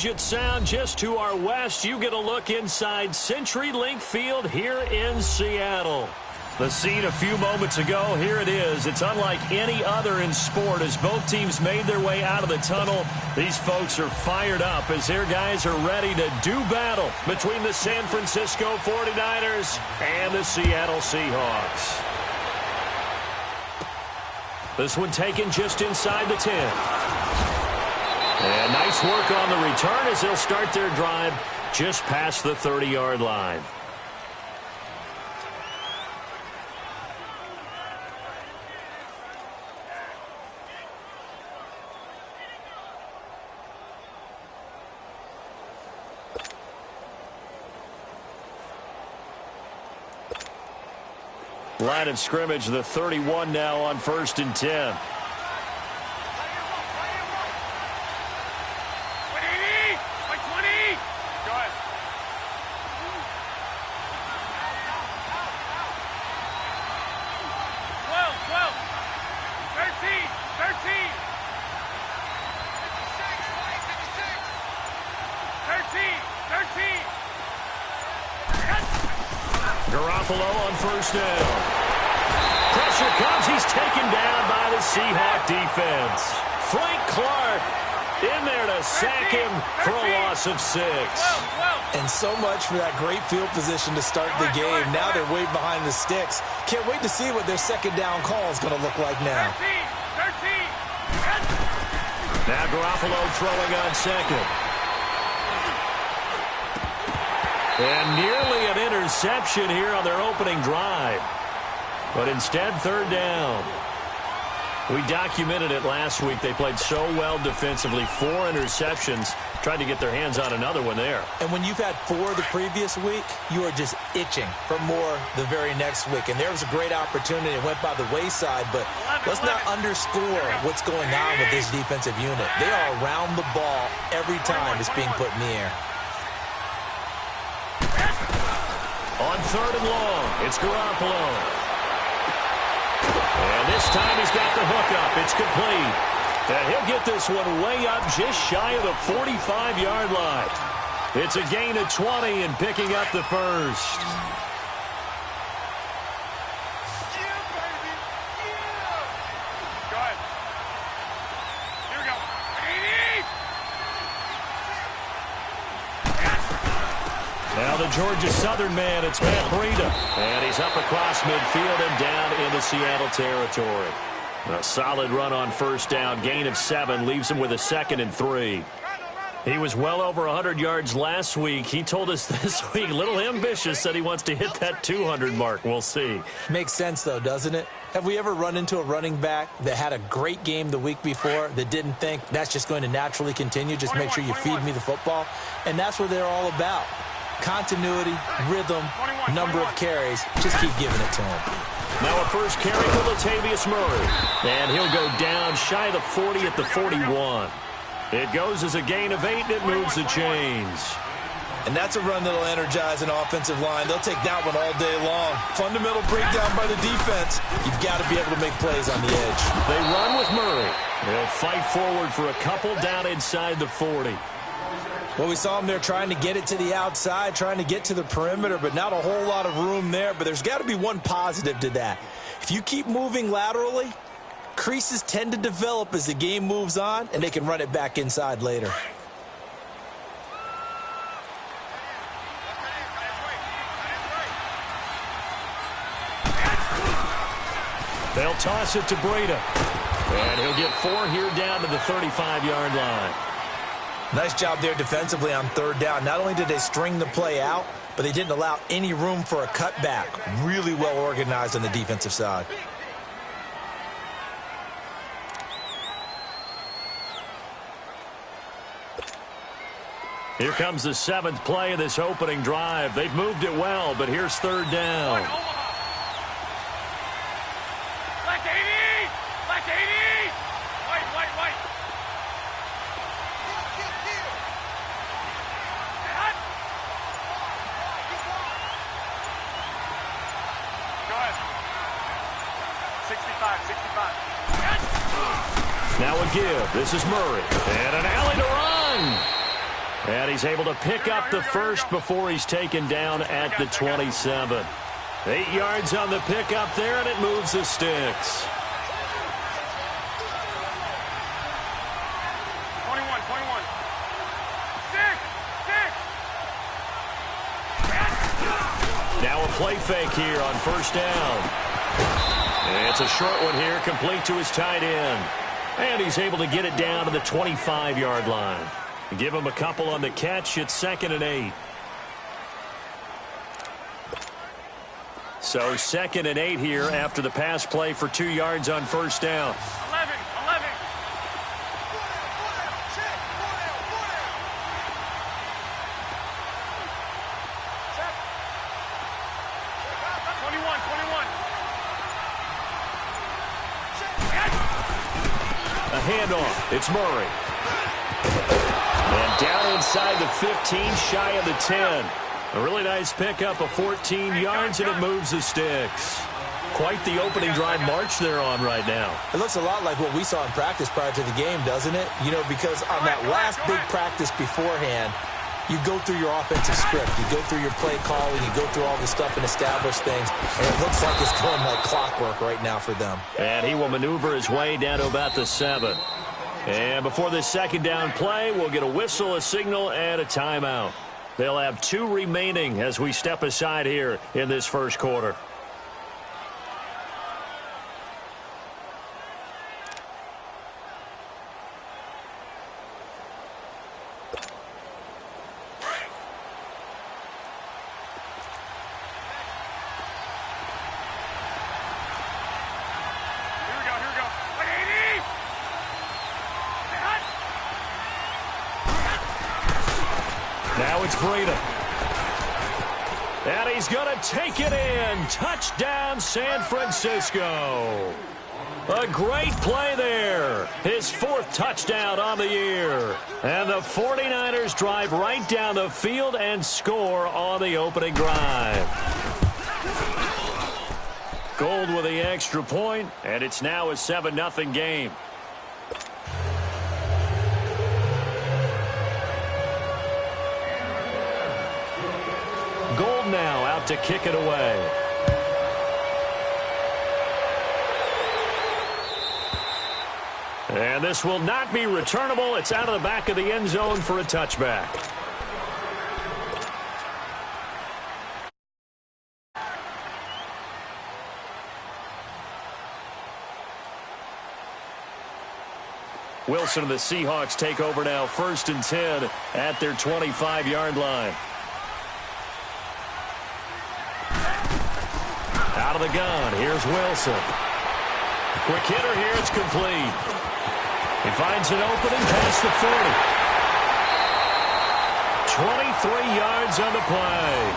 Puget Sound just to our west. You get a look inside CenturyLink Field here in Seattle. The scene a few moments ago, here it is. It's unlike any other in sport as both teams made their way out of the tunnel. These folks are fired up as their guys are ready to do battle between the San Francisco 49ers and the Seattle Seahawks. This one taken just inside the 10. And nice work on the return as they'll start their drive just past the 30-yard line. Line of scrimmage, the 31 now on 1st and 10. Garoppolo on 1st down. Pressure comes. He's taken down by the Seahawk defense. Frank Clark in there to sack him for a loss of 6. And so much for that great field position to start the game. Now they're way behind the sticks. Can't wait to see what their second down call is going to look like now. Now Garoppolo throwing on second. And nearly an interception here on their opening drive. But instead, 3rd down. We documented it last week. They played so well defensively. 4 interceptions. Tried to get their hands on another one there. And when you've had 4 the previous week, you are just itching for more the very next week. And there was a great opportunity. It went by the wayside, but let's not underscore what's going on with this defensive unit. They are around the ball every time it's being put in the air. On 3rd and long, it's Garoppolo. And this time he's got the hook up. It's complete. And he'll get this one way up just shy of the 45-yard line. It's a gain of 20 and picking up the first. Now the Georgia Southern man, it's Matt Breida. And he's up across midfield and down into Seattle territory. A solid run on 1st down. Gain of 7 leaves him with a 2nd and 3. He was well over 100 yards last week. He told us this week, a little ambitious, said he wants to hit that 200 mark. We'll see. Makes sense, though, doesn't it? Have we ever run into a running back that had a great game the week before that didn't think that's just going to naturally continue? Just make sure you feed me the football. And that's what they're all about. Continuity, rhythm, number of carries. Just keep giving it to him. Now a first carry for Latavius Murray. And he'll go down shy of the 40 at the 41. It goes as a gain of 8, and it moves the chains. And that's a run that'll energize an offensive line. They'll take that one all day long. Fundamental breakdown by the defense. You've got to be able to make plays on the edge. They run with Murray. They'll fight forward for a couple down inside the 40. Well, we saw him there trying to get it to the outside, trying to get to the perimeter, but not a whole lot of room there. But there's got to be one positive to that. If you keep moving laterally, creases tend to develop as the game moves on, and they can run it back inside later. They'll toss it to Breida. And he'll get 4 here down to the 35-yard line. Nice job there defensively on 3rd down. Not only did they string the play out, but they didn't allow any room for a cutback. Really well organized on the defensive side. Here comes the 7th play of this opening drive. They've moved it well, but here's 3rd down. Now a give. This is Murray. And an alley to run. And he's able to pick up the first before he's taken down at the 27. 8 yards on the pickup there, and it moves the sticks. 21. 6. Now a play fake here on first down. It's a short one here, complete to his tight end. And he's able to get it down to the 25-yard line. Give him a couple on the catch. It's 2nd and 8. So 2nd and 8 here after the pass play for 2 yards on first down. 11. 21. A handoff. It's Murray. And down inside the 15, shy of the 10. A really nice pickup of 14 yards, and it moves the sticks. Quite the opening drive march they're on right now. It looks a lot like what we saw in practice prior to the game, doesn't it? You know, because on that last big practice beforehand, you go through your offensive script. You go through your play calling. You go through all the stuff and establish things. And it looks like it's going like clockwork right now for them. And he will maneuver his way down to about the 7. And before this second down play, we'll get a whistle, a signal, and a timeout. They'll have 2 remaining as we step aside here in this first quarter. Now it's Breida. And he's going to take it in. Touchdown, San Francisco. A great play there. His 4th touchdown on the year. And the 49ers drive right down the field and score on the opening drive. Gold with the extra point, and it's now a 7-0 game. Gold now out to kick it away. And this will not be returnable. It's out of the back of the end zone for a touchback. Wilson and the Seahawks take over now, 1st and 10 at their 25-yard line. Out of the gun, here's Wilson. Quick hitter here, it's complete. He finds an opening past the 40. 23 yards on the play.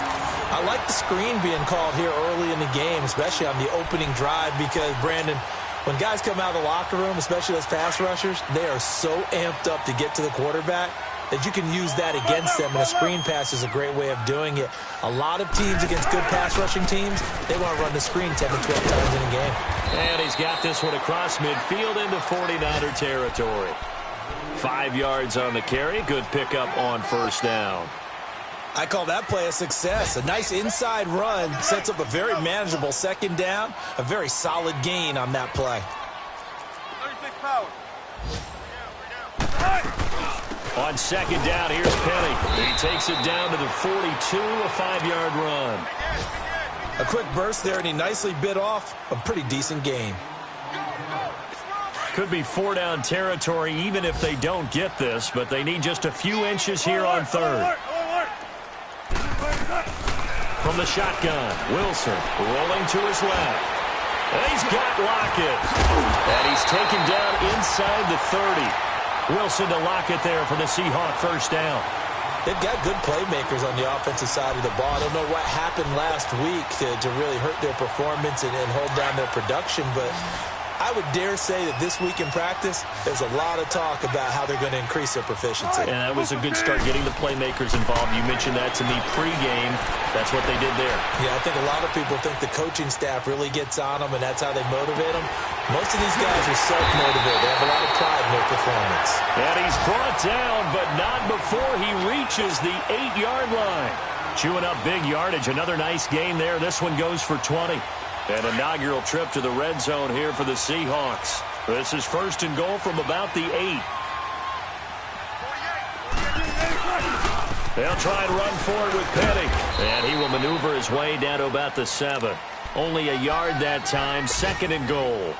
I like the screen being called here early in the game, especially on the opening drive, because, Brandon, when guys come out of the locker room, especially those pass rushers, they are so amped up to get to the quarterback that you can use that against them, and a screen pass is a great way of doing it. A lot of teams against good pass rushing teams, they want to run the screen 10 to 12 times in a game. And he's got this one across midfield into 49er territory. 5 yards on the carry. Good pickup on first down. I call that play a success. A nice inside run sets up a very manageable second down. A very solid gain on that play. 36 power. On second down, here's Penny. He takes it down to the 42, a 5-yard run. A quick burst there, and he nicely bit off a pretty decent gain. Could be 4-down territory even if they don't get this, but they need just a few inches here on 3rd. From the shotgun, Wilson rolling to his left. And he's got Lockett. And he's taken down inside the 30. Wilson to Lockett there for the Seahawk first down. They've got good playmakers on the offensive side of the ball. I don't know what happened last week to really hurt their performance and hold down their production, but I would dare say that this week in practice, there's a lot of talk about how they're going to increase their proficiency. And that was a good start, getting the playmakers involved. You mentioned that to me pregame. That's what they did there. Yeah, I think a lot of people think the coaching staff really gets on them, and that's how they motivate them. Most of these guys are self-motivated. They have a lot of pride in their performance. And he's brought down, but not before he reaches the 8-yard line. Chewing up big yardage. Another nice gain there. This one goes for 20. An inaugural trip to the red zone here for the Seahawks. This is first and goal from about the 8. They'll try and run forward with Petty. And he will maneuver his way down to about the 7. Only a yard that time. Second and goal.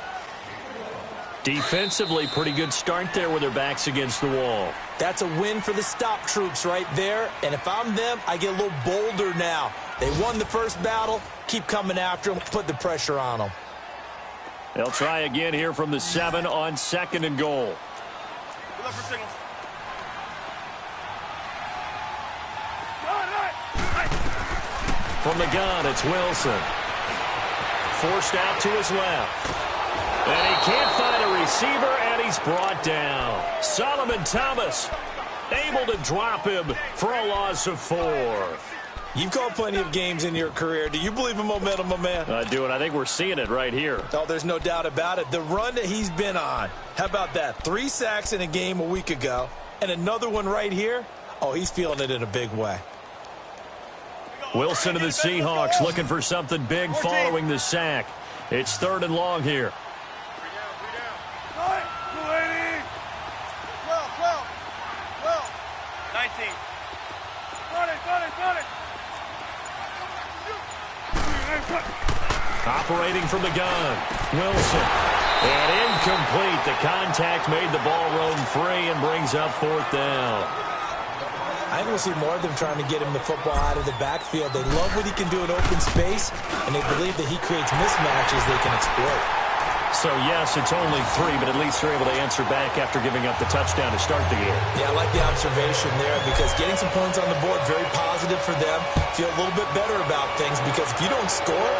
Defensively, pretty good start there with their backs against the wall. That's a win for the stop troops right there. And if I'm them, I get a little bolder now. They won the first battle. Keep coming after them. Put the pressure on them. They'll try again here from the 7 on second and goal. Good luck for signals. From the gun, it's Wilson. Forced out to his left. And he can't find a receiver, and he's brought down. Solomon Thomas able to drop him for a loss of 4. You've called plenty of games in your career. Do you believe in momentum, my man? I do, and I think we're seeing it right here. Oh, there's no doubt about it. The run that he's been on. How about that? 3 sacks in a game a week ago, and another one right here. Oh, he's feeling it in a big way. Wilson of the Seahawks looking for something big following the sack. It's third and long here. 19. Operating from the gun, Wilson. And incomplete. The contact made the ball roam free and brings up fourth down. I think we'll see more of them trying to get him the football out of the backfield. They love what he can do in open space, and they believe that he creates mismatches they can exploit. So, yes, it's only 3, but at least they're able to answer back after giving up the touchdown to start the game. Yeah, I like the observation there because getting some points on the board, very positive for them. Feel a little bit better about things because if you don't score,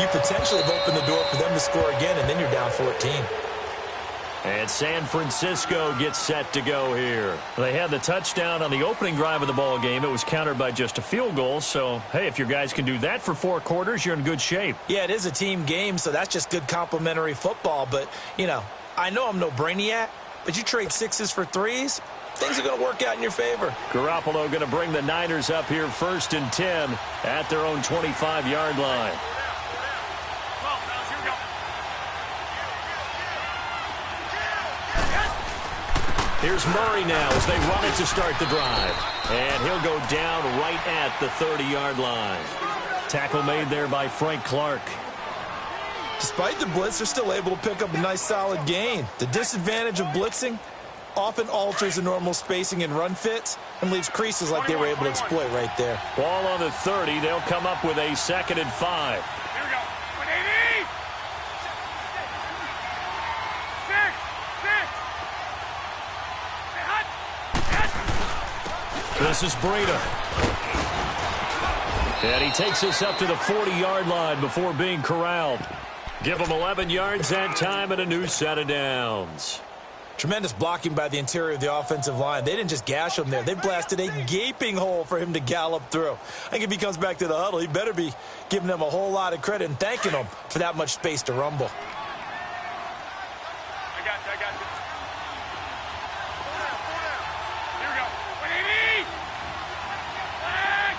you potentially have opened the door for them to score again, and then you're down 14. And San Francisco gets set to go here. They had the touchdown on the opening drive of the ball game. It was countered by just a field goal. So, hey, if your guys can do that for 4 quarters, you're in good shape. Yeah, it is a team game, so that's just good complimentary football. But, you know, I know I'm no brainiac, but you trade 6s for 3s, things are going to work out in your favor. Garoppolo going to bring the Niners up here first and 10 at their own 25-yard line. Here's Murray now as they run it to start the drive. And he'll go down right at the 30-yard line. Tackle made there by Frank Clark. Despite the blitz, they're still able to pick up a nice solid gain. The disadvantage of blitzing often alters the normal spacing and run fits and leaves creases like they were able to exploit right there. Ball on the 30. They'll come up with a 2nd and 5. Here we go. 180. 6. This is Breida. And he takes us up to the 40-yard line before being corralled. Give him 11 yards that time and a new set of downs. Tremendous blocking by the interior of the offensive line. They didn't just gash him there. They blasted a gaping hole for him to gallop through. I think if he comes back to the huddle, he better be giving them a whole lot of credit and thanking them for that much space to rumble. I got you. Here we go. 180. Flag.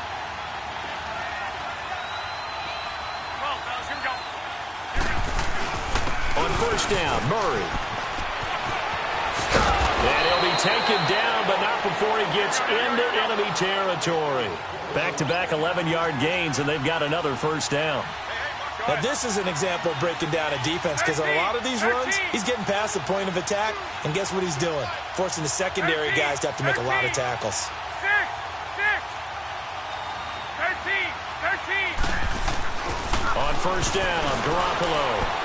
12, fellas. Here we go. On first down, Murray. And he'll be taken down, but not before he gets into enemy territory. Back-to-back 11-yard gains, and they've got another first down. Now, this is an example of breaking down a defense because on a lot of these runs, he's getting past the point of attack, and guess what he's doing? Forcing the secondary guys to have to make a lot of tackles. 6. 13. On first down, Garoppolo.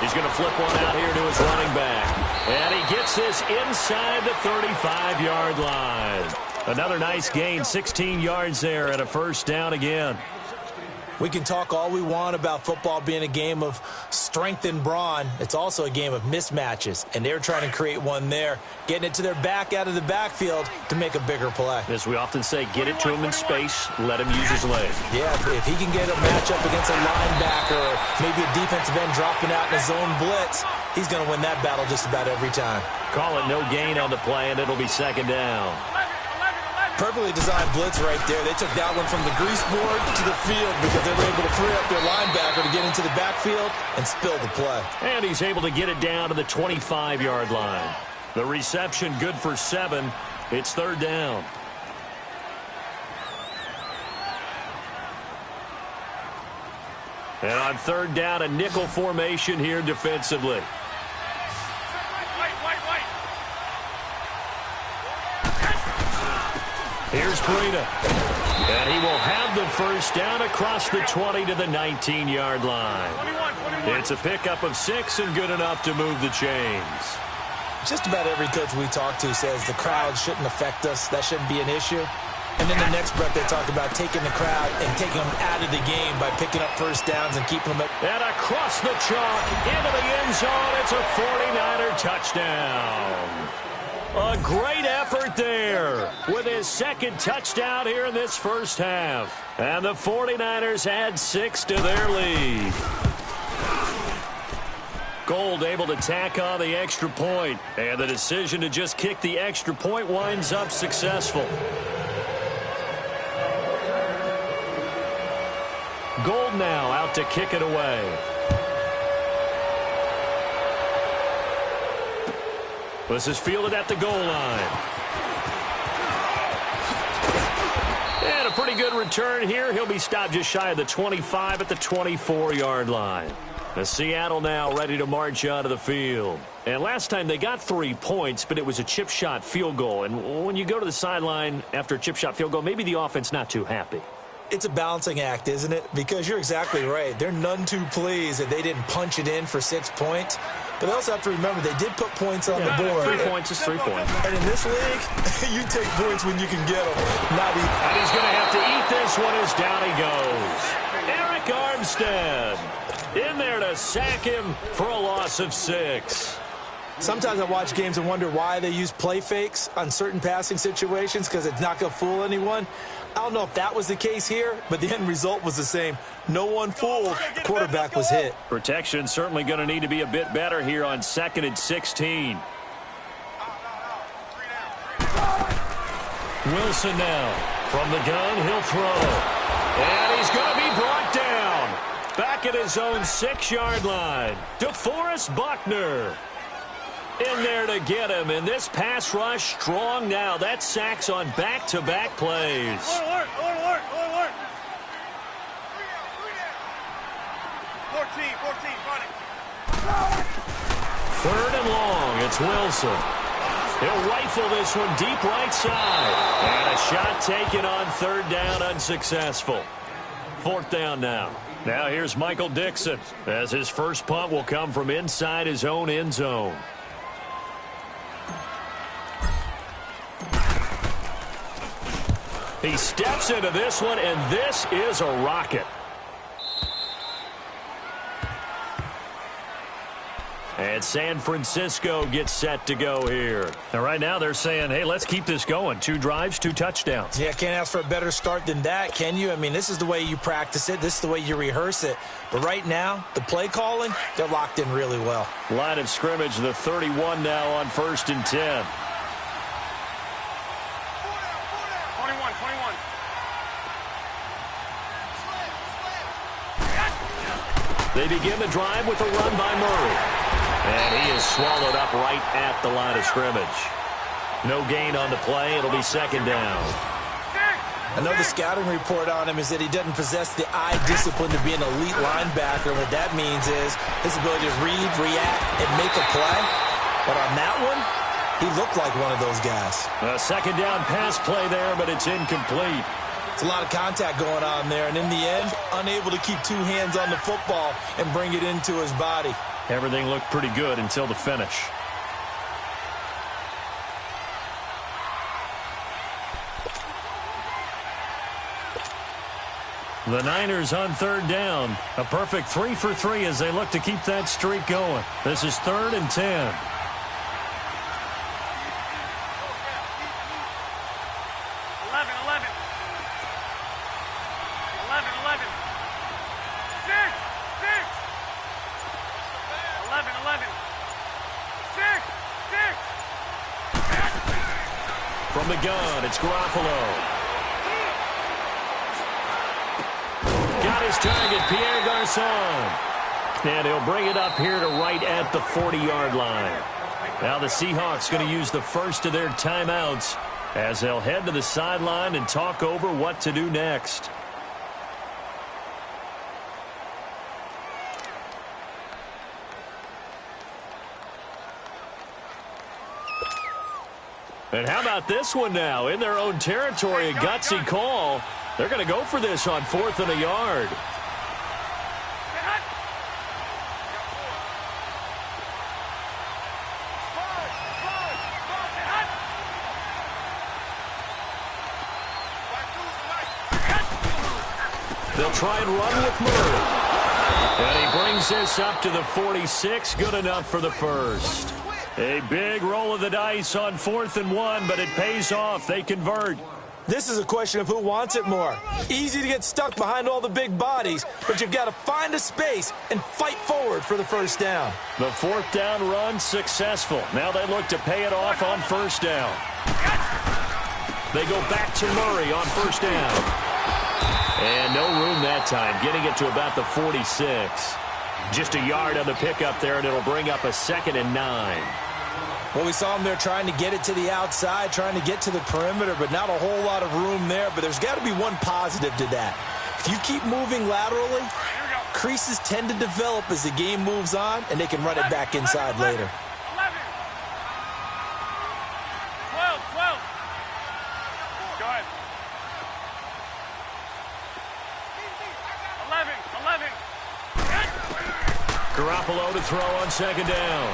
He's going to flip one out here to his running back. And he gets this inside the 35-yard line. Another nice gain, 16 yards there and a first down again. We can talk all we want about football being a game of strength and brawn. It's also a game of mismatches, and they're trying to create one there, getting it to their back out of the backfield to make a bigger play. As we often say, get it to him in space, let him use his leg. Yeah, if he can get a matchup against a linebacker or maybe a defensive end dropping out in a zone blitz, he's going to win that battle just about every time. Call it no gain on the play, and it'll be second down. Perfectly designed blitz right there. They took that one from the grease board to the field because they were able to free up their linebacker to get into the backfield and spill the play. And he's able to get it down to the 25-yard line. The reception good for 7. It's third down. And on third down, a nickel formation here defensively. Here's Breida. And he will have the first down across the 20 to the 19-yard line. It's a pickup of 6 and good enough to move the chains. Just about every coach we talk to says the crowd shouldn't affect us. That shouldn't be an issue. And then the next breath they talk about taking the crowd and taking them out of the game by picking up first downs and keeping them at... And across the chalk into the end zone. It's a 49er touchdown. A great effort there with his second touchdown here in this first half. And the 49ers add 6 to their lead. Gold able to tack on the extra point. And the decision to just kick the extra point winds up successful. Gold now out to kick it away. This is fielded at the goal line. And a pretty good return here. He'll be stopped just shy of the 25 at the 24-yard line. The Seattle now ready to march out of the field. And last time they got 3 points, but it was a chip shot field goal. And when you go to the sideline after a chip shot field goal, maybe the offense not too happy. It's a balancing act, isn't it? Because you're exactly right. They're none too pleased that they didn't punch it in for 6 points. But they also have to remember they did put points on the board. 3 points is 3 points. And in this league, you take points when you can get them. Not even. And he's going to have to eat this one as down he goes. Eric Armstead in there to sack him for a loss of 6. Sometimes I watch games and wonder why they use play fakes on certain passing situations because it's not going to fool anyone. I don't know if that was the case here, but the end result was the same. No one fooled. The quarterback was hit. Protection certainly going to need to be a bit better here on 2nd and 16. Wilson now from the gun. He'll throw. And he's going to be brought down. Back at his own 6-yard line. DeForest Buckner in there to get him. And this pass rush strong now. That's sacks on back-to-back plays. Alert. 14, running. 3rd and long. It's Wilson. He'll rifle this one deep right side. And a shot taken on 3rd down, unsuccessful. 4th down now. Now here's Michael Dixon as his first punt will come from inside his own end zone. He steps into this one, and this is a rocket. And San Francisco gets set to go here. And right now they're saying, hey, let's keep this going. 2 drives, 2 touchdowns. Yeah, can't ask for a better start than that, can you? I mean, this is the way you practice it. This is the way you rehearse it. But right now, the play calling, they're locked in really well. Line of scrimmage, the 31 now on 1st and 10. 21. They begin the drive with a run by Murray. And he is swallowed up right at the line of scrimmage. No gain on the play. It'll be 2nd down. I know the scouting report on him is that he doesn't possess the eye discipline to be an elite linebacker. What that means is his ability to read, react, and make a play. But on that one, he looked like one of those guys. A 2nd down pass play there, but it's incomplete. It's a lot of contact going on there, and in the end, unable to keep 2 hands on the football and bring it into his body. Everything looked pretty good until the finish. The Niners on third down. A perfect 3 for 3 as they look to keep that streak going. This is 3rd and 10. 11. 6. From the gun, it's Garoppolo. Got his target, Pierre Garçon. And he'll bring it up here to right at the 40-yard line. Now the Seahawks going to use the first of their timeouts as they'll head to the sideline and talk over what to do next. And how about this one now? In their own territory, a gutsy call. They're going to go for this on 4th and a yard. They'll try and run with Murray. And he brings this up to the 46. Good enough for the first. A big roll of the dice on 4th and 1, but it pays off. They convert. This is a question of who wants it more. Easy to get stuck behind all the big bodies, but you've got to find a space and fight forward for the first down. The 4th down run successful. Now they look to pay it off on 1st down. They go back to Murray on 1st down. And no room that time, getting it to about the 46. Just a yard on the pickup there, and it'll bring up a 2nd and 9. Well, we saw him there trying to get it to the outside, trying to get to the perimeter, but not a whole lot of room there. But there's got to be one positive to that. If you keep moving laterally, creases tend to develop as the game moves on, and they can run it back inside later. 12. Go ahead. 11. Garoppolo to throw on 2nd down.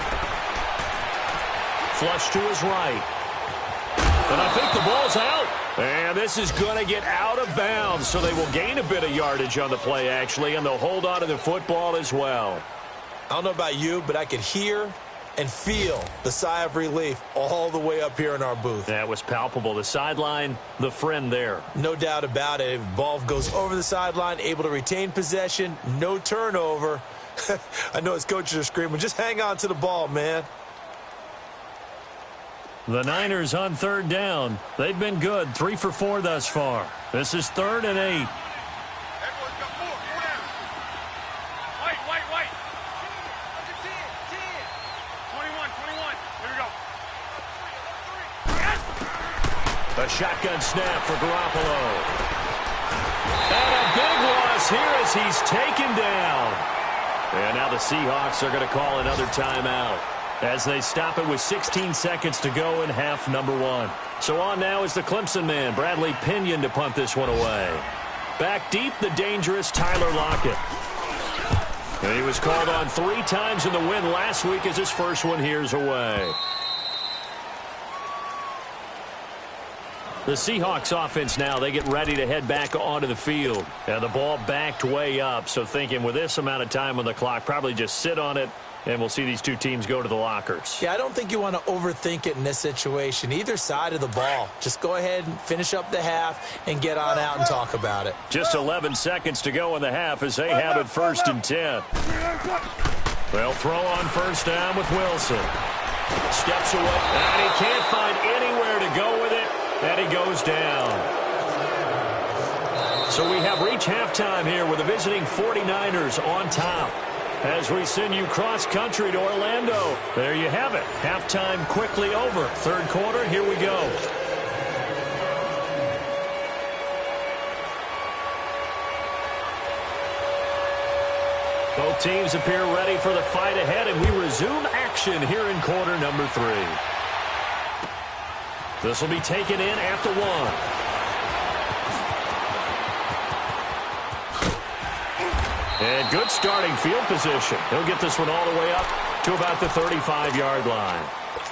Flush to his right. And I think the ball's out. And this is going to get out of bounds, so they will gain a bit of yardage on the play, actually, and they'll hold on to the football as well. I don't know about you, but I could hear and feel the sigh of relief all the way up here in our booth. That was palpable. The sideline, the friend there. No doubt about it. If ball goes over the sideline, able to retain possession, no turnover. I know his coaches are screaming, just hang on to the ball, man. The Niners on 3rd down. They've been good, 3 for 4 thus far. This is 3rd and 8. Everyone's got 4 down. White. 21. Here we go. A shotgun snap for Garoppolo. And a big loss here as he's taken down. And now the Seahawks are going to call another timeout as they stop it with 16 seconds to go in half number 1. So on now is the Clemson man, Bradley Pinion, to punt this one away. Back deep, the dangerous Tyler Lockett. And he was called on 3 times in the win last week as his first one here's away. The Seahawks offense now, they get ready to head back onto the field. And the ball backed way up, so thinking with this amount of time on the clock, probably just sit on it, and we'll see these two teams go to the lockers. Yeah, I don't think you want to overthink it in this situation. Either side of the ball. Just go ahead and finish up the half and get on out and talk about it. Just 11 seconds to go in the half as they have it 1st and 10. They'll throw on 1st down with Wilson. Steps away, and he can't find anywhere to go with it, and he goes down. So we have reached halftime here with the visiting 49ers on top. As we send you cross-country to Orlando, there you have it. Halftime quickly over. 3rd quarter, here we go. Both teams appear ready for the fight ahead, and we resume action here in quarter number 3. This will be taken in at the 1. And good starting field position. He'll get this one all the way up to about the 35-yard line.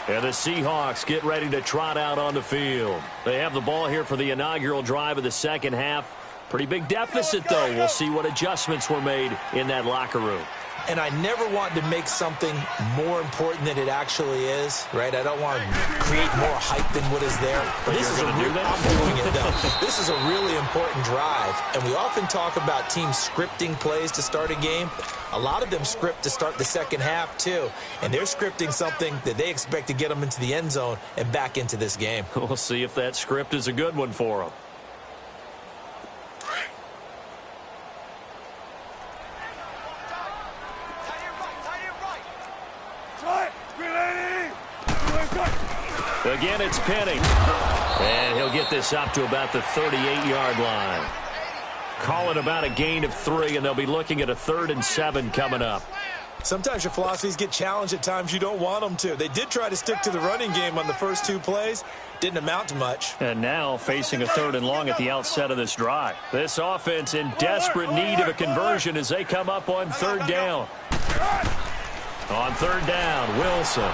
And the Seahawks get ready to trot out on the field. They have the ball here for the inaugural drive of the second half. Pretty big deficit, though. We'll see what adjustments were made in that locker room. And I never want to make something more important than it actually is, right? I don't want to create more hype than what is there. But this is I'm doing it, though. This is a really important drive. And we often talk about teams scripting plays to start a game. A lot of them script to start the second half, too. And they're scripting something that they expect to get them into the end zone and back into this game. We'll see if that script is a good one for them. Again, it's Penny. And he'll get this up to about the 38-yard line. Call it about a gain of 3, and they'll be looking at a 3rd and 7 coming up. Sometimes your philosophies get challenged at times you don't want them to. They did try to stick to the running game on the first 2 plays. Didn't amount to much. And now facing a 3rd and long at the outset of this drive. This offense in desperate need of a conversion as they come up on 3rd down. On 3rd down, Wilson.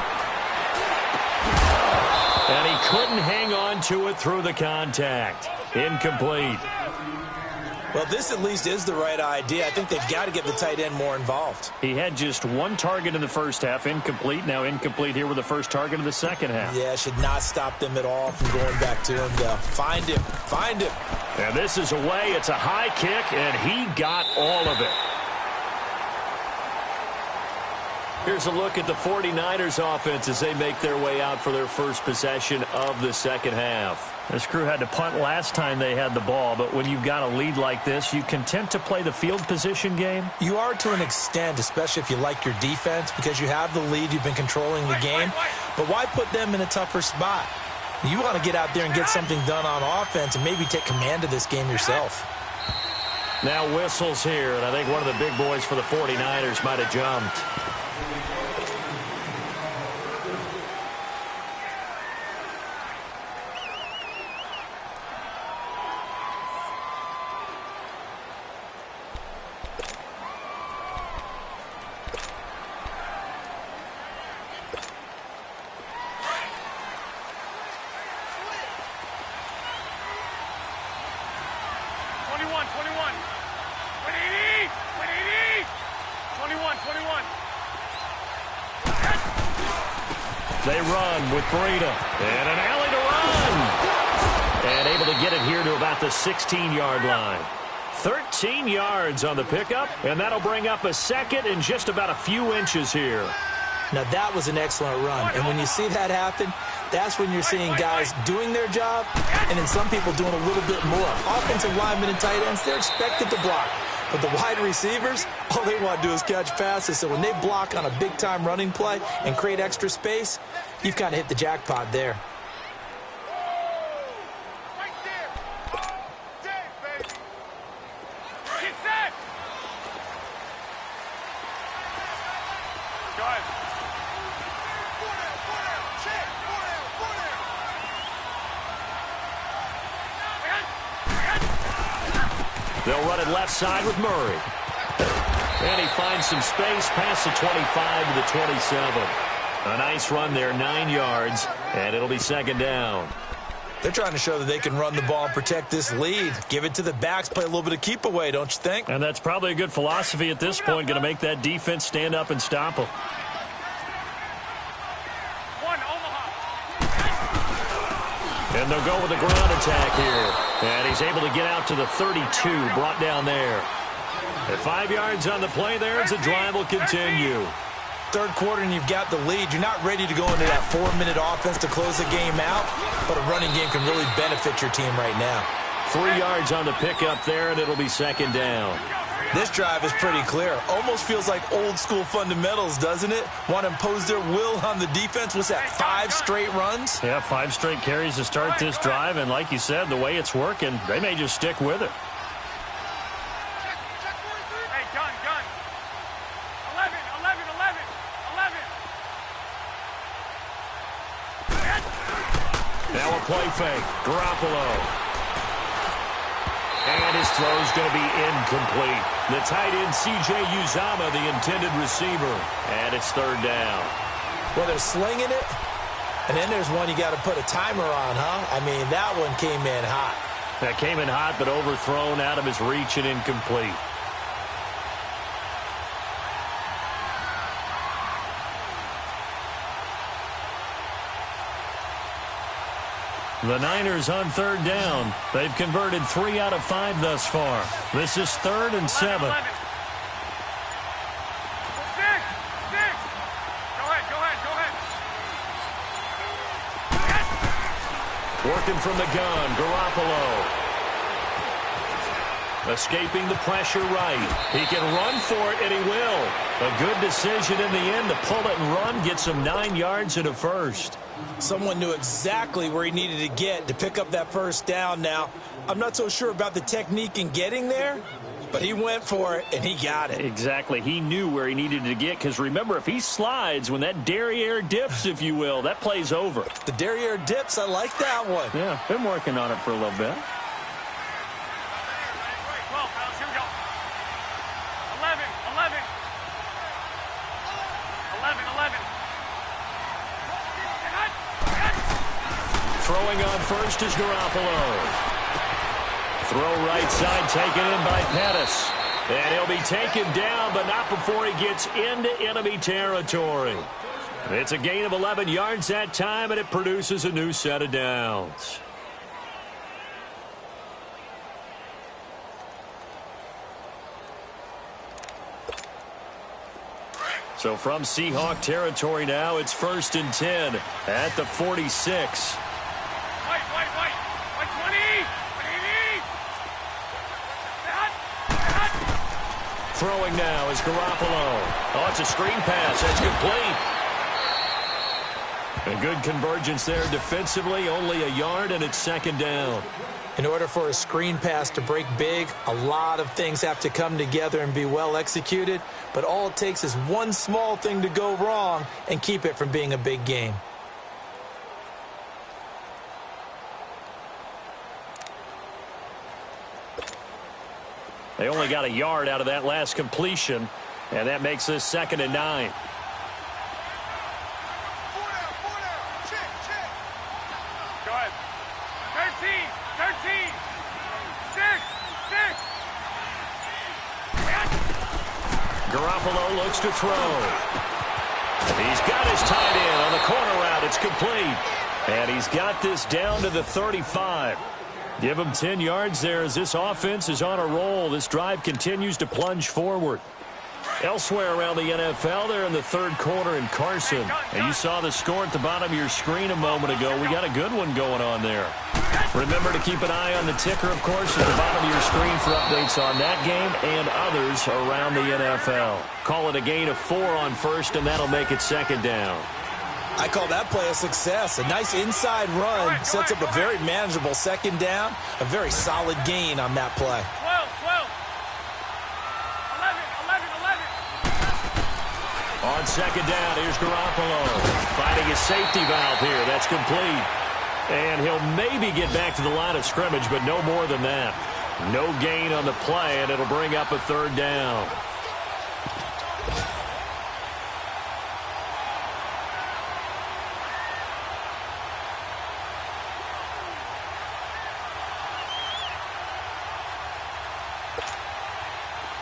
And he couldn't hang on to it through the contact. Incomplete. Well, this at least is the right idea. I think they've got to get the tight end more involved. He had just 1 target in the first half, incomplete. Now incomplete here with the first target of the second half. Yeah, should not stop them at all from going back to him, though. Find him. Find him. And this is away. It's a high kick, and he got all of it. Here's a look at the 49ers offense as they make their way out for their first possession of the second half. This crew had to punt last time they had the ball, but when you've got a lead like this, you content to play the field position game? You are to an extent, especially if you like your defense, because you have the lead, you've been controlling the game. But why put them in a tougher spot? You want to get out there and get something done on offense and maybe take command of this game yourself. Now whistles here, and I think one of the big boys for the 49ers might have jumped. They run with Breida. And an alley to run. And able to get it here to about the 16-yard line. 13 yards on the pickup, and that'll bring up a second in just about a few inches here. Now, that was an excellent run. And when you see that happen, that's when you're seeing guys doing their job and then some people doing a little bit more. Offensive linemen and tight ends, they're expected to block. But the wide receivers, all they want to do is catch passes. So when they block on a big-time running play and create extra space, you've kind of hit the jackpot there. They'll run it left side with Murray. And he finds some space past the 25 to the 27. A nice run there, 9 yards, and it'll be second down. They're trying to show that they can run the ball and protect this lead. Give it to the backs, play a little bit of keep away, don't you think? And that's probably a good philosophy at this point, going to make that defense stand up and stop them. And they'll go with a ground attack here. And he's able to get out to the 32, brought down there. At 5 yards on the play there, as the drive will continue. Third quarter and you've got the lead. You're not ready to go into that 4-minute offense to close the game out, but a running game can really benefit your team right now. 3 yards on the pickup there, and it'll be second down. This drive is pretty clear. Almost feels like old-school fundamentals, doesn't it? Want to impose their will on the defense. What's that, 5 straight runs? Yeah, 5 straight carries to start this drive, and like you said, the way it's working, they may just stick with it. Hey, gun. 11. Now a play fake. Garoppolo. And his throw's going to be incomplete. The tight end, C.J. Uzomah, the intended receiver. And it's third down. Well, they're slinging it. And then there's one you got to put a timer on, huh? I mean, that one came in hot. That came in hot, but overthrown out of his reach and incomplete. The Niners on third down. They've converted 3 out of 5 thus far. This is 3rd and 7. 11. 6. Go ahead. Working from the gun, Garoppolo. Escaping the pressure right. He can run for it, and he will. A good decision in the end to pull it and run, gets him 9 yards and a first. Someone knew exactly where he needed to get to pick up that first down now. I'm not so sure about the technique in getting there, but he went for it, and he got it. Exactly. He knew where he needed to get, because remember, if he slides, when that derriere dips, if you will, that play's over. The derriere dips, I like that one. Yeah, been working on it for a little bit. 12, fellas, here we go. 11. 11. Throwing on first is Garoppolo. Throw right side, taken in by Pettis. And he'll be taken down, but not before he gets into enemy territory. It's a gain of 11 yards that time, and it produces a new set of downs. So from Seahawk territory now, it's 1st and 10 at the 46. White 20. Throwing now is Garoppolo. Oh, it's a screen pass. That's complete. A good convergence there defensively. Only a yard, and it's 2nd down. In order for a screen pass to break big, a lot of things have to come together and be well executed. But all it takes is one small thing to go wrong and keep it from being a big game. They only got a yard out of that last completion, and that makes this 2nd and 9. Go ahead. 13. 6. Garoppolo looks to throw. He's got his tight end on the corner route. It's complete. And he's got this down to the 35. Give him 10 yards there as this offense is on a roll. This drive continues to plunge forward. Elsewhere around the NFL, they're in the 3rd quarter in Carson. And you saw the score at the bottom of your screen a moment ago. We got a good one going on there. Remember to keep an eye on the ticker, of course, at the bottom of your screen for updates on that game and others around the NFL. Call it a gain of 4 on first, and that'll make it 2nd down. I call that play a success. A nice inside run sets up a very manageable 2nd down. A very solid gain on that play. 12. 11. On 2nd down, here's Garoppolo. Finding his safety valve here. That's complete. And he'll maybe get back to the line of scrimmage, but no more than that. No gain on the play, and it'll bring up a 3rd down.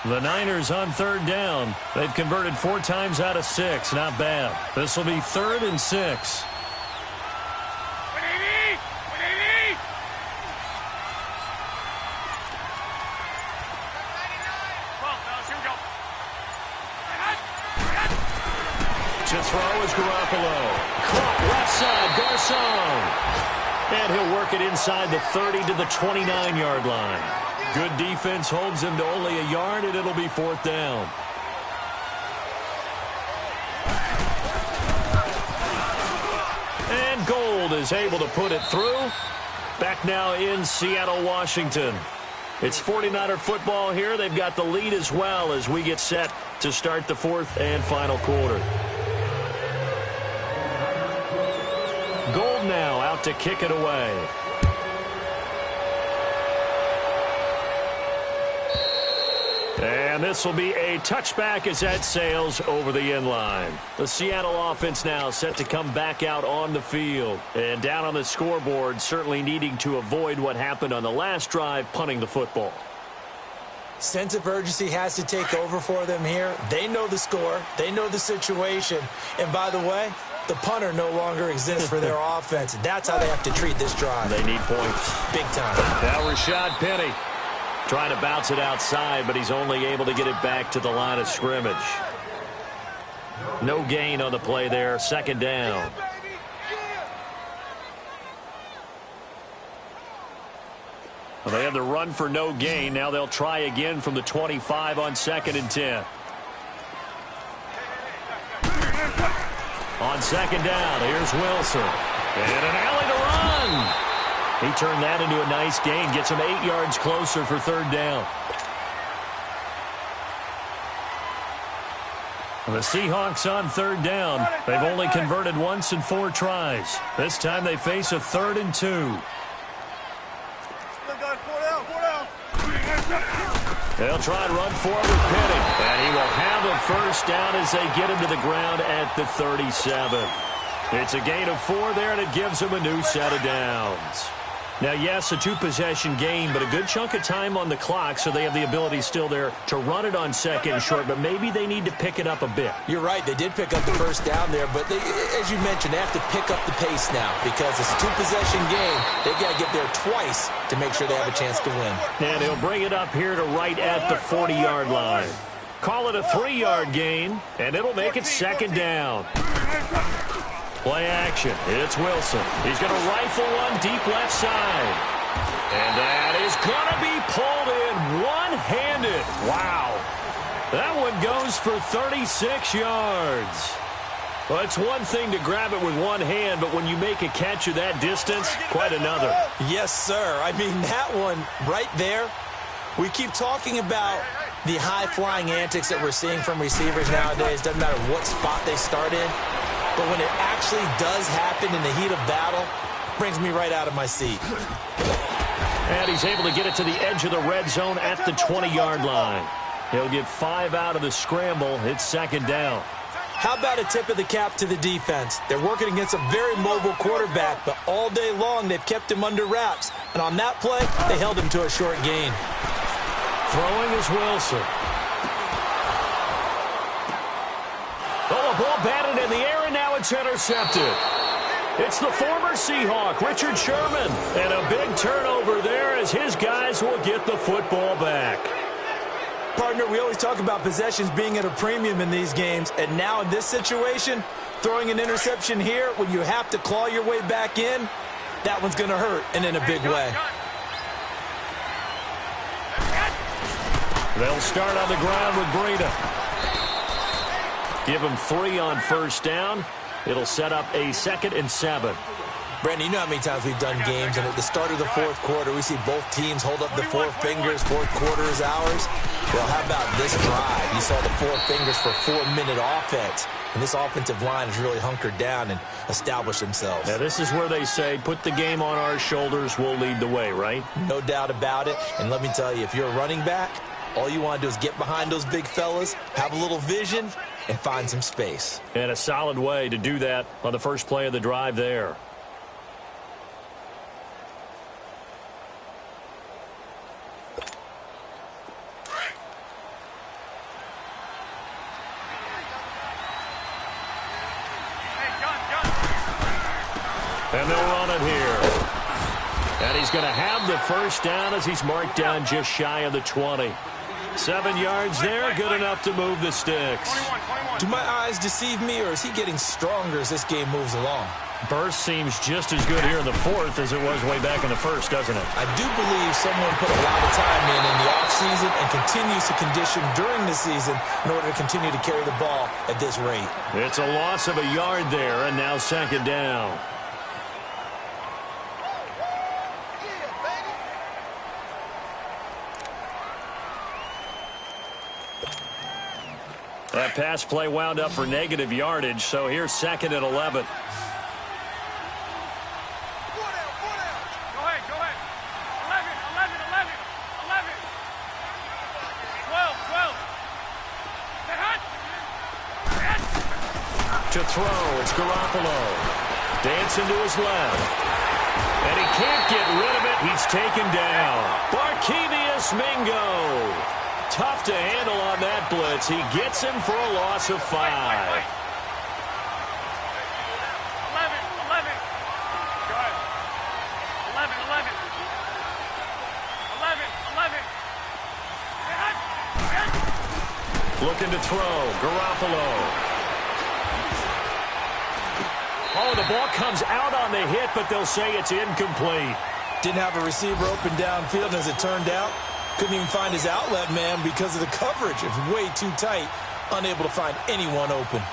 The Niners on 3rd down. They've converted 4 times out of 6. Not bad. This will be 3rd and 6. 180. 12, fellas, here we go. To throw is Garoppolo. Caught left side, Garcon. And he'll work it inside the 30 to the 29-yard line. Good defense holds him to only a yard, and it'll be 4th down. And Gold is able to put it through. Back now in Seattle, Washington. It's 49er football here. They've got the lead as well as we get set to start the 4th and final quarter. Gold now out to kick it away. And And this will be a touchback as that sails over the end line. The Seattle offense now set to come back out on the field. And down on the scoreboard, certainly needing to avoid what happened on the last drive, punting the football. Sense of urgency has to take over for them here. They know the score. They know the situation. And by the way, the punter no longer exists for their offense. That's how they have to treat this drive. They need points. Big time. Now Rashad Penny trying to bounce it outside, but he's only able to get it back to the line of scrimmage. No gain on the play there. Second down. Well, they had the run for no gain. Now they'll try again from the 25 on 2nd and 10. On 2nd down, here's Wilson. And an alley to run. He turned that into a nice gain. Gets him 8 yards closer for 3rd down. The Seahawks on 3rd down. They've only converted once in 4 tries. This time they face a 3rd and 2. They'll try and run forward with Penny. And he will have a first down as they get him to the ground at the 37. It's a gain of 4 there, and it gives them a new set of downs. Now, yes, a 2-possession game, but a good chunk of time on the clock, so they have the ability still there to run it on 2nd and short, but maybe they need to pick it up a bit. You're right. They did pick up the first down there, but they, as you mentioned, they have to pick up the pace now because it's a 2-possession game. They've got to get there twice to make sure they have a chance to win. And he'll bring it up here to right at the 40-yard line. Call it a 3-yard gain, and it'll make it 2nd down. Play action. It's Wilson. He's going to rifle one deep left side. And that is going to be pulled in one-handed. Wow. That one goes for 36 yards. Well, it's one thing to grab it with one hand, but when you make a catch of that distance, quite another. Yes, sir. I mean, that one right there, we keep talking about the high-flying antics that we're seeing from receivers nowadays. Doesn't matter what spot they start in. But when it actually does happen in the heat of battle, brings me right out of my seat. And he's able to get it to the edge of the red zone at the 20-yard line. He'll get 5 out of the scramble. It's 2nd down. How about a tip of the cap to the defense? They're working against a very mobile quarterback, but all day long they've kept him under wraps. And on that play, they held him to a short gain. Throwing is Wilson. Oh, a ball batted in the air, and now it's intercepted. It's the former Seahawk, Richard Sherman. And a big turnover there as his guys will get the football back. Partner, we always talk about possessions being at a premium in these games. And now in this situation, throwing an interception here when you have to claw your way back in, that one's going to hurt, and in a big way. They'll start on the ground with Breida. Give him 3 on 1st down. It'll set up a 2nd and 7. Brandon, you know how many times we've done games, and at the start of the 4th quarter, we see both teams hold up the 4 fingers. 4th quarter is ours. Well, how about this drive? You saw the 4 fingers for 4-minute offense. And this offensive line has really hunkered down and established themselves. Now, this is where they say, put the game on our shoulders, we'll lead the way, right? No doubt about it. And let me tell you, if you're a running back, all you want to do is get behind those big fellas, have a little vision, and find some space. And a solid way to do that on the first play of the drive there. And they'll run it here. And he's going to have the first down as he's marked down just shy of the 20. 7 yards there, good enough to move the sticks. Do my eyes deceive me, or is he getting stronger as this game moves along? Burst seems just as good here in the 4th as it was way back in the 1st, doesn't it? I do believe someone put a lot of time in the offseason and continues to condition during the season in order to continue to carry the ball at this rate. It's a loss of a yard there, and now 2nd down. That pass play wound up for negative yardage, so here's 2nd and 11. Go ahead. 11, 11, 11, 11. 12, 12. To throw, it's Garoppolo. Dancing to his left. And he can't get rid of it. He's taken down. Barkevious Mingo. Tough to handle on that blitz. He gets him for a loss of 5. 11. Looking to throw. Garoppolo. Oh, the ball comes out on the hit, but they'll say it's incomplete. Didn't have a receiver open downfield, and as it turned out, couldn't even find his outlet man because of the coverage. It's way too tight, unable to find anyone open.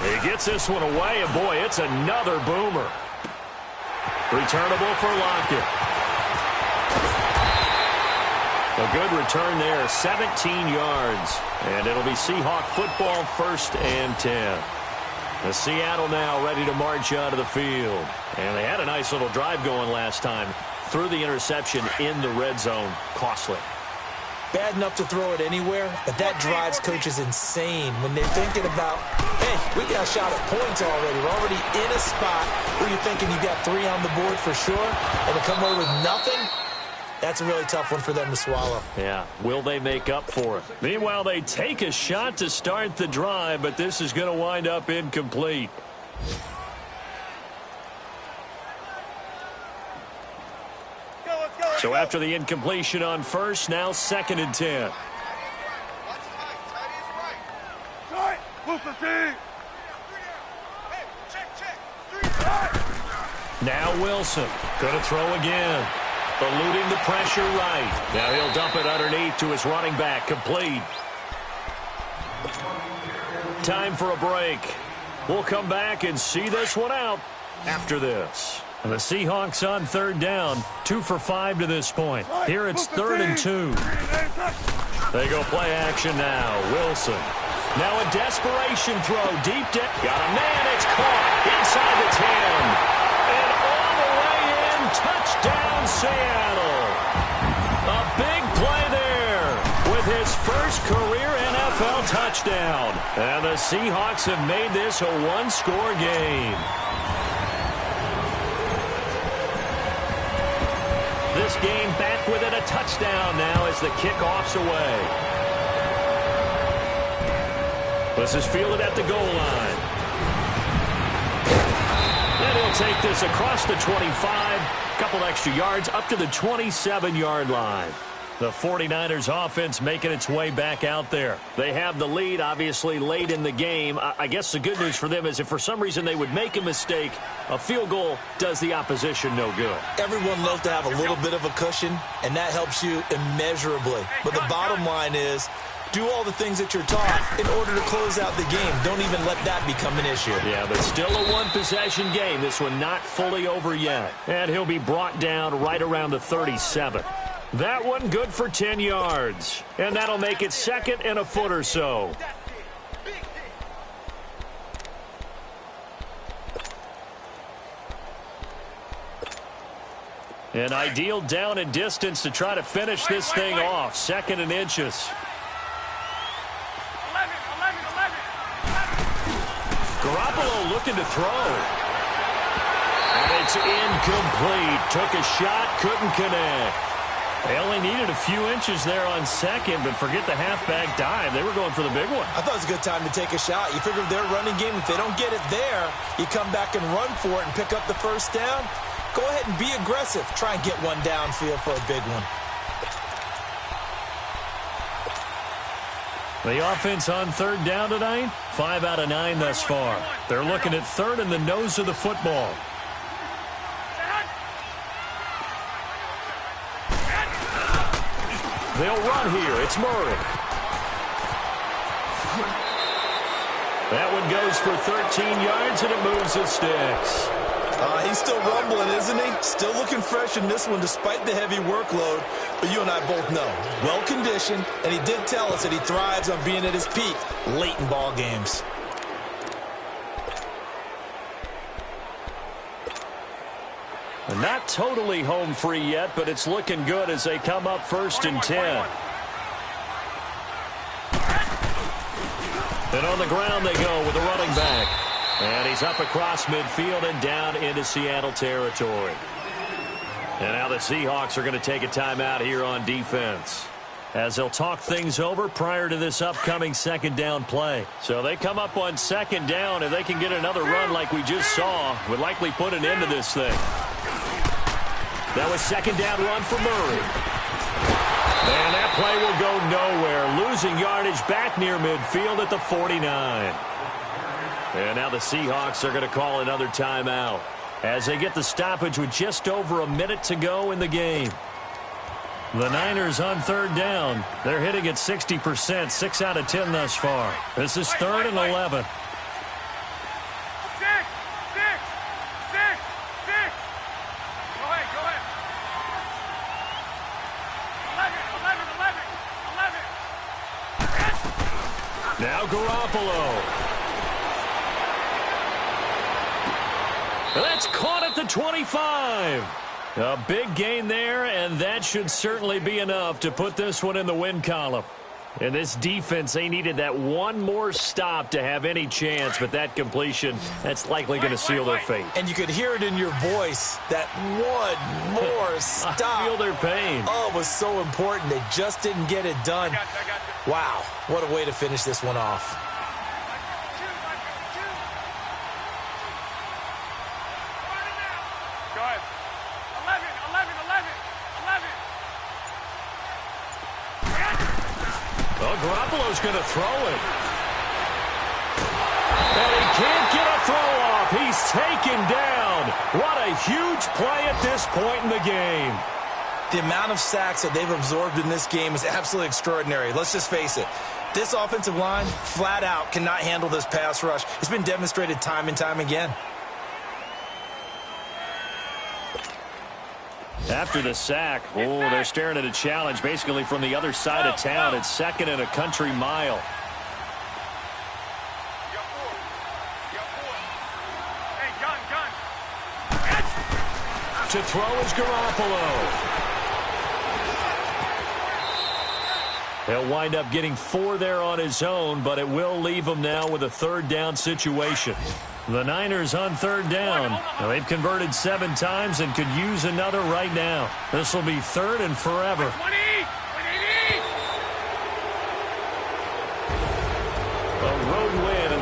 He gets this one away, and boy, it's another boomer. Returnable for Lockett. A good return there, 17 yards. And it'll be Seahawk football, 1st and 10. The Seattle now ready to march out of the field. And they had a nice little drive going last time. Threw the interception in the red zone. Costly. Bad enough to throw it anywhere, but that drives coaches insane when they're thinking about, hey, we got a shot at points already. We're already in a spot where you're thinking you got 3 on the board for sure, and to come away with nothing, that's a really tough one for them to swallow. Yeah, will they make up for it? Meanwhile, they take a shot to start the drive, but this is going to wind up incomplete. So after the incompletion on first, now 2nd and 10. Now Wilson. Going to throw again. Eluding the pressure right. Now he'll dump it underneath to his running back. Complete. Time for a break. We'll come back and see this one out after this. And the Seahawks on 3rd down. 2 for 5 to this point. Here it's 3rd and 2. They go play action now. Wilson. Now a desperation throw. Deep down. Got a man. It's caught. Inside the 10. And all the way in. Touchdown, Seattle. A big play there with his first career NFL touchdown. And the Seahawks have made this a 1-score game. This game back within a touchdown now as the kickoff's away. This is fielded at the goal line. And he'll take this across the 25. Couple extra yards up to the 27-yard line. The 49ers offense making its way back out there. They have the lead, obviously, late in the game. I guess the good news for them is if for some reason they would make a mistake, a field goal does the opposition no good. Everyone loves to have a little bit of a cushion, and that helps you immeasurably. But the bottom line is, do all the things that you're taught in order to close out the game. Don't even let that become an issue. Yeah, but still a 1-possession game. This one not fully over yet. And he'll be brought down right around the 37. That one good for 10 yards. And that'll make it 2nd and a foot or so. An ideal down and distance to try to finish this thing off. 2nd and inches. Garoppolo looking to throw. And it's incomplete. Took a shot, couldn't connect. They only needed a few inches there on 2nd, but forget the halfback dive. They were going for the big one. I thought it was a good time to take a shot. You figure their running game, if they don't get it there, you come back and run for it and pick up the first down. Go ahead and be aggressive. Try and get one downfield for a big one. The offense on 3rd down tonight, 5 out of 9 thus far. They're looking at 3rd and the nose of the football. They'll run here. It's Murray. That one goes for 13 yards, and it moves the sticks. He's still rumbling, isn't he? Still looking fresh in this one despite the heavy workload. But you and I both know, well-conditioned, and he did tell us that he thrives on being at his peak late in ball games. Not totally home free yet, but it's looking good as they come up 1st and 10. And on the ground they go with a running back. And he's up across midfield and down into Seattle territory. And now the Seahawks are going to take a timeout here on defense, as they'll talk things over prior to this upcoming second down play. So they come up on second down, and they can get another run like we just saw, would likely put an end to this thing. That was second down run for Murray. And that play will go nowhere, losing yardage back near midfield at the 49. And now the Seahawks are going to call another timeout as they get the stoppage with just over a minute to go in the game. The Niners on third down. They're hitting at 60%, 6 out of 10 thus far. This is third and 11. 6, 6, 6, 6. Go ahead, go ahead. 11, 11, 11, 11. Now Garoppolo. That's caught at the 25. A big gain there, and that should certainly be enough to put this one in the win column. And this defense, they needed that one more stop to have any chance, but that completion, that's likely going to seal their fate. And you could hear it in your voice, that one more stop. I feel their pain. Oh, it was so important. They just didn't get it done. I got you. Wow, what a way to finish this one off. Go ahead. 11, 11, 11, 11. Well, Garoppolo's going to throw it. And he can't get a throw off. He's taken down. What a huge play at this point in the game. The amount of sacks that they've absorbed in this game is absolutely extraordinary. Let's just face it. This offensive line, flat out, cannot handle this pass rush. It's been demonstrated time and time again. After the sack, they're staring at a challenge basically from the other side of town. It's second and a country mile. Hey, gun. To throw is Garoppolo. He'll wind up getting 4 there on his own, but it will leave him now with a third down situation. The Niners on third down. Now, they've converted 7 times and could use another right now. This will be third and forever. 20, 180. A road win